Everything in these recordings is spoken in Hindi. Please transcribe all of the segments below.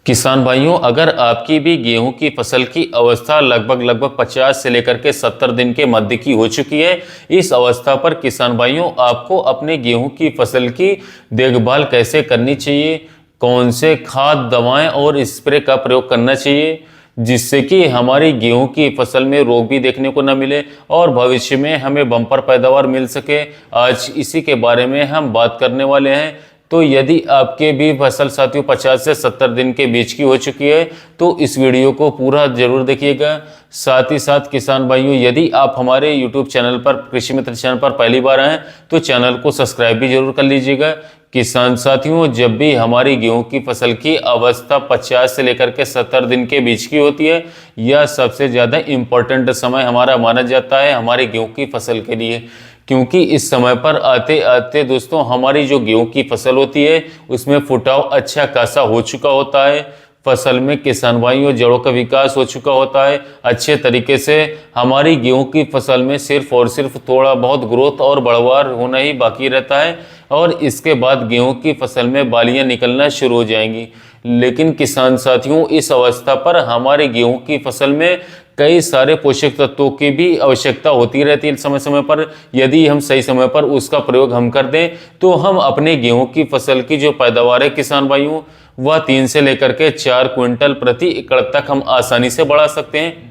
किसान भाइयों, अगर आपकी भी गेहूं की फसल की अवस्था लगभग 50 से लेकर के 70 दिन के मध्य की हो चुकी है, इस अवस्था पर किसान भाइयों आपको अपने गेहूं की फसल की देखभाल कैसे करनी चाहिए, कौन से खाद, दवाएं और स्प्रे का प्रयोग करना चाहिए जिससे कि हमारी गेहूं की फसल में रोग भी देखने को न मिले और भविष्य में हमें बम्पर पैदावार मिल सके। आज इसी के बारे में हम बात करने वाले हैं। तो यदि आपके भी फसल साथियों 50 से 70 दिन के बीच की हो चुकी है तो इस वीडियो को पूरा जरूर देखिएगा। साथ ही साथ किसान भाइयों, यदि आप हमारे YouTube चैनल पर, कृषि मित्र चैनल पर पहली बार आए तो चैनल को सब्सक्राइब भी जरूर कर लीजिएगा। किसान साथियों, जब भी हमारी गेहूं की फसल की अवस्था 50 से लेकर के 70 दिन के बीच की होती है, यह सबसे ज़्यादा इम्पोर्टेंट समय हमारा माना जाता है हमारी गेहूं की फसल के लिए, क्योंकि इस समय पर आते आते दोस्तों हमारी जो गेहूं की फसल होती है उसमें फुटाव अच्छा खासा हो चुका होता है। फसल में किसान भाइयों जड़ों का विकास हो चुका होता है अच्छे तरीके से। हमारी गेहूं की फसल में सिर्फ और सिर्फ थोड़ा बहुत ग्रोथ और बढ़वार होना ही बाकी रहता है और इसके बाद गेहूं की फसल में बालियां निकलना शुरू हो जाएंगी। लेकिन किसान साथियों, इस अवस्था पर हमारे गेहूं की फसल में कई सारे पोषक तत्वों की भी आवश्यकता होती रहती है समय समय पर। यदि हम सही समय पर उसका प्रयोग हम कर दें तो हम अपने गेहूं की फसल की जो पैदावार है किसान भाइयों, वह 3 से लेकर के 4 क्विंटल प्रति एकड़ तक हम आसानी से बढ़ा सकते हैं।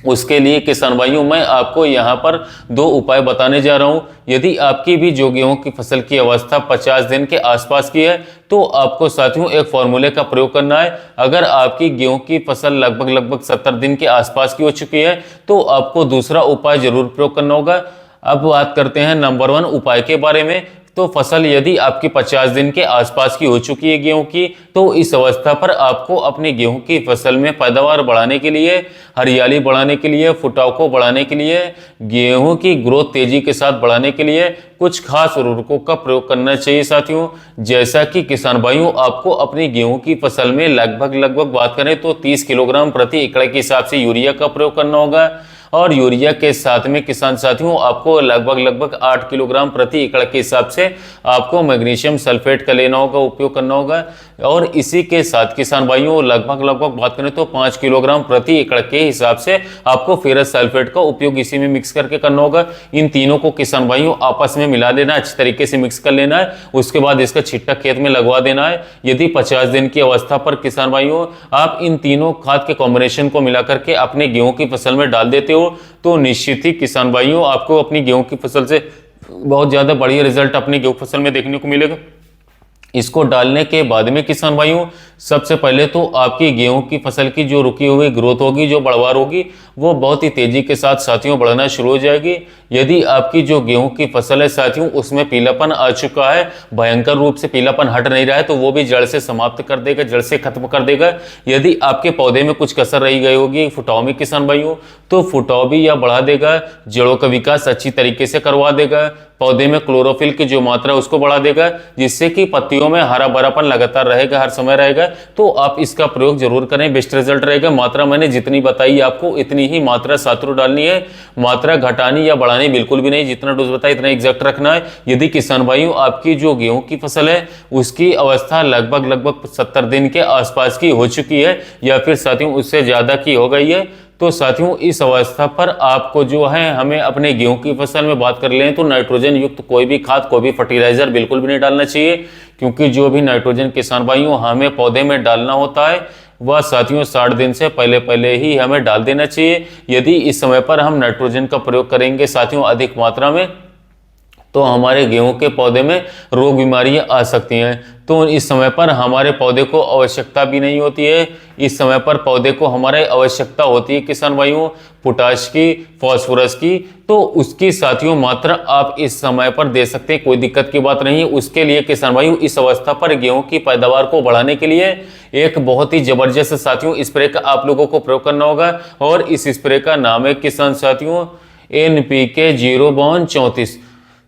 उसके लिए किसान भाइयों मैं आपको यहाँ पर 2 उपाय बताने जा रहा हूँ। यदि आपकी भी जो गेहूं की फसल की अवस्था 50 दिन के आसपास की है तो आपको साथियों एक फॉर्मूले का प्रयोग करना है। अगर आपकी गेहूं की फसल लगभग 70 दिन के आसपास की हो चुकी है तो आपको दूसरा उपाय जरूर प्रयोग करना होगा। अब बात करते हैं नंबर 1 उपाय के बारे में। तो फसल यदि आपकी 50 दिन के आसपास की हो चुकी है गेहूं की, तो इस अवस्था पर आपको अपनी गेहूं की फसल में पैदावार बढ़ाने के लिए, हरियाली बढ़ाने के लिए, फुटाव को बढ़ाने के लिए, गेहूं की ग्रोथ तेजी के साथ बढ़ाने के लिए कुछ खास उर्वरकों का प्रयोग करना चाहिए साथियों। जैसा कि किसान भाइयों आपको अपनी गेहूं की फसल में लगभग बात करें तो 30 किलोग्राम प्रति एकड़ के हिसाब से यूरिया का प्रयोग करना होगा और यूरिया के साथ में किसान साथियों आपको लगभग 8 किलोग्राम प्रति एकड़ के हिसाब से आपको मैग्नीशियम सल्फेट का लेना होगा, उपयोग करना होगा। और इसी के साथ किसान भाइयों लगभग बात करें तो 5 किलोग्राम प्रति एकड़ के हिसाब से आपको फेरस सल्फेट का उपयोग इसी में मिक्स करके करना होगा। इन तीनों को किसान भाइयों आपस में मिला देना, अच्छी तरीके से मिक्स कर लेना है। उसके बाद इसका छिट्टा खेत में लगवा देना है। यदि 50 दिन की अवस्था पर किसान भाइयों आप इन तीनों खाद के कॉम्बिनेशन को मिला करके अपने गेहूं की फसल में डाल देते हो तो निश्चित ही किसान भाइयों आपको अपनी गेहूं की फसल से बहुत ज्यादा बढ़िया रिजल्ट अपनी गेहूं फसल में देखने को मिलेगा। इसको डालने के बाद में किसान भाइयों सबसे पहले तो आपकी गेहूं की फसल की जो रुकी हुई ग्रोथ होगी, जो बढ़वार होगी, वो बहुत ही तेजी के साथ साथियों बढ़ना शुरू हो जाएगी। यदि आपकी जो गेहूं की फसल है साथियों उसमें पीलापन आ चुका है, भयंकर रूप से पीलापन हट नहीं रहा है, तो वो भी जड़ से समाप्त कर देगा, जड़ से खत्म कर देगा। यदि आपके पौधे में कुछ कसर रही गई होगी फुटाव में किसान भाइयों, तो फुटाव भी यह बढ़ा देगा, जड़ों का विकास अच्छी तरीके से करवा देगा, पौधे में क्लोरोफिल की जो मात्रा है उसको बढ़ा देगा, जिससे कि पत्तियों में हरा भरापन लगातार रहेगा, हर समय रहेगा। तो आप इसका प्रयोग जरूर करें, बेस्ट रिजल्ट रहेगा। मात्रा मैंने जितनी बताई आपको इतनी ही मात्रा साथियों डालनी है, मात्रा घटानी या बढ़ानी बिल्कुल भी नहीं। जितना डोज बताया इतना एग्जैक्ट रखना है। यदि किसान भाइयों आपकी जो गेहूं की फसल है उसकी अवस्था लगभग 70 दिन के आसपास की हो चुकी है या फिर साथियों उससे ज्यादा की हो गई है, तो साथियों इस अवस्था पर आपको जो है हमें अपने गेहूं की फसल में बात कर लें तो नाइट्रोजन युक्त कोई भी खाद, कोई भी फर्टिलाइजर बिल्कुल भी नहीं डालना चाहिए, क्योंकि जो भी नाइट्रोजन किसान भाइयों हमें पौधे में डालना होता है वह साथियों 60 दिन से पहले ही हमें डाल देना चाहिए। यदि इस समय पर हम नाइट्रोजन का प्रयोग करेंगे साथियों अधिक मात्रा में तो हमारे गेहूं के पौधे में रोग बीमारियां आ सकती हैं। तो इस समय पर हमारे पौधे को आवश्यकता भी नहीं होती है। इस समय पर पौधे को हमारे आवश्यकता होती है किसान भाइयों पोटाश की, फास्फोरस की, तो उसकी साथियों मात्रा आप इस समय पर दे सकते हैं, कोई दिक्कत की बात नहीं है। उसके लिए किसान भाइयों इस अवस्था पर गेहूं की पैदावार को बढ़ाने के लिए एक बहुत ही जबरदस्त साथियों स्प्रे का आप लोगों को प्रयोग करना होगा और इस स्प्रे का नाम है किसान साथियों NPK 0/34।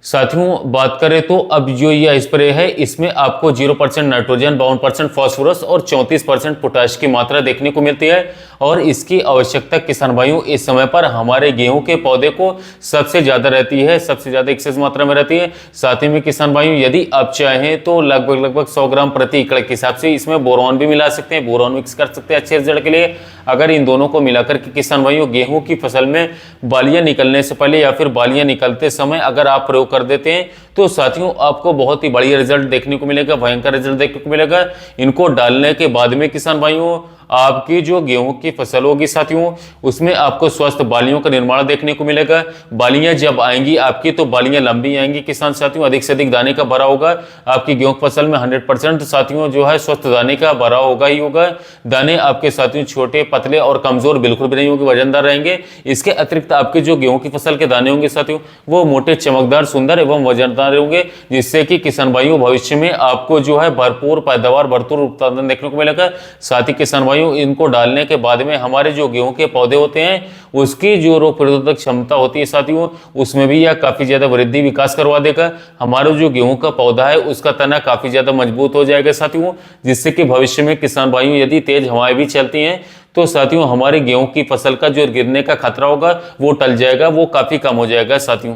साथियों बात करें तो अब जो यह स्प्रे है इसमें आपको 0% नाइट्रोजन, 52% फास्फोरस और 34% पोटाश की मात्रा देखने को मिलती है। और इसकी आवश्यकता किसान भाइयों इस समय पर हमारे गेहूं के पौधे को सबसे ज्यादा रहती है, सबसे ज्यादा एक्सेस मात्रा में रहती है। साथ ही में किसान भाइयों यदि आप चाहें तो लगभग 100 ग्राम प्रति एकड़ के हिसाब से इसमें बोरॉन भी मिला सकते हैं, बोरॉन मिक्स कर सकते हैं अच्छे रिजल्ट के लिए। अगर इन दोनों को मिलाकर के किसान भाइयों गेहूं की फसल में बालियां निकलने से पहले या फिर बालियां निकलते समय अगर आप प्रयोग कर देते हैं तो साथियों आपको बहुत ही बढ़िया रिजल्ट देखने को मिलेगा, भयंकर रिजल्ट देखने को मिलेगा। इनको डालने के बाद में किसान भाइयों आपकी जो गेहूं की फसल होगी साथियों उसमें आपको स्वस्थ बालियों का निर्माण देखने को मिलेगा। बालियां जब आएंगी आपकी तो बालियां लंबी आएंगी किसान साथियों, अधिक से अधिक दाने का भरा होगा। आपकी गेहूं की फसल में 100% साथियों जो है स्वस्थ दाने का भरा होगा ही होगा। दाने आपके साथियों छोटे, पतले और कमजोर बिल्कुल भी नहीं होंगे, वजनदार रहेंगे। इसके अतिरिक्त आपके जो गेहूं की फसल के दाने होंगे साथियों वो मोटे, चमकदार, सुंदर एवं वजनदार होंगे, जिससे कि किसान भाइयों भविष्य में आपको जो है भरपूर पैदावार, भरपूर उत्पादन देखने को मिलेगा। साथ ही किसान भाइयों इनको डालने के बाद में हमारे जो गेहूं के पौधे होते हैं उसकी जो रोग प्रतिरोधक क्षमता होती है साथियों उसमें भी यह काफी ज्यादा वृद्धि, विकास करवा देगा। हमारा जो गेहूं का पौधा है उसका तना काफी ज्यादा मजबूत हो जाएगा साथियों, जिससे कि भविष्य में किसान भाइयों यदि तेज हवाएं भी चलती हैं तो साथियों हमारे गेहूं की फसल का जो गिरने का खतरा होगा वो टल जाएगा, वो काफी कम हो जाएगा साथियों।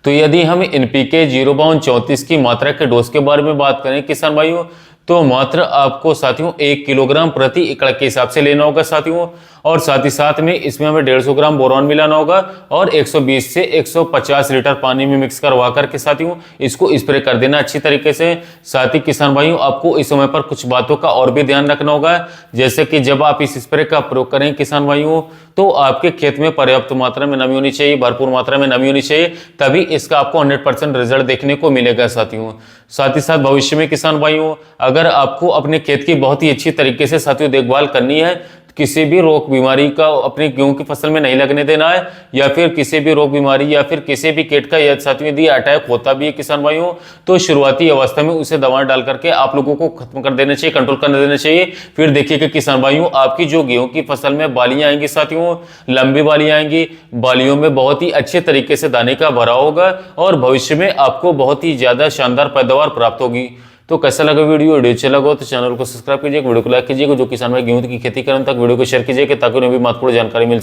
तो यदि हम एनपीके 05234 की मात्रा के डोज के बारे में बात करें किसान भाइयों तो मात्र आपको साथियों 1 किलोग्राम प्रति एकड़ के हिसाब से लेना होगा साथियों। और साथ ही साथ में इसमें हमें 150 ग्राम बोरॉन मिलाना होगा और 120 से 150 लीटर पानी में मिक्स करवा करके साथियों इसको स्प्रे कर देना अच्छी तरीके से। साथ ही किसान भाइयों आपको इस समय पर कुछ बातों का और भी ध्यान रखना होगा, जैसे कि जब आप इस स्प्रे का प्रयोग करें किसान भाइयों तो आपके खेत में पर्याप्त मात्रा में नमी होनी चाहिए, भरपूर मात्रा में नमी होनी चाहिए, तभी इसका आपको 100% रिजल्ट देखने को मिलेगा साथियों। साथ ही साथ भविष्य में किसान भाइयों अगर आपको अपने खेत की बहुत ही अच्छी तरीके से साथियों देखभाल करनी है, किसी भी रोग बीमारी का अपनी गेहूं की फसल में नहीं लगने देना है, या फिर किसी भी रोग बीमारी या फिर किसी भी कीट का यदि साथियों यदि अटैक होता भी है किसान भाइयों तो शुरुआती अवस्था में उसे दवाएं डाल करके आप लोगों को खत्म कर देना चाहिए, कंट्रोल कर देना चाहिए। फिर देखिएगा किसान भाइयों आपकी जो गेहूं की फसल में बालियां आएंगी साथियों, लंबी बालियां आएंगी, बालियों में बहुत ही अच्छे तरीके से दाने का भरा होगा और भविष्य में आपको बहुत ही ज्यादा शानदार पैदावार प्राप्त होगी। तो कैसा लगा वीडियो अच्छा लगा तो चैनल को सब्सक्राइब कीजिए, वीडियो को लाइक कीजिएगा, जो किसान भाई गेहूं की खेती करें तक वीडियो को शेयर कीजिए ताकि उन्हें भी महत्वपूर्ण जानकारी मिल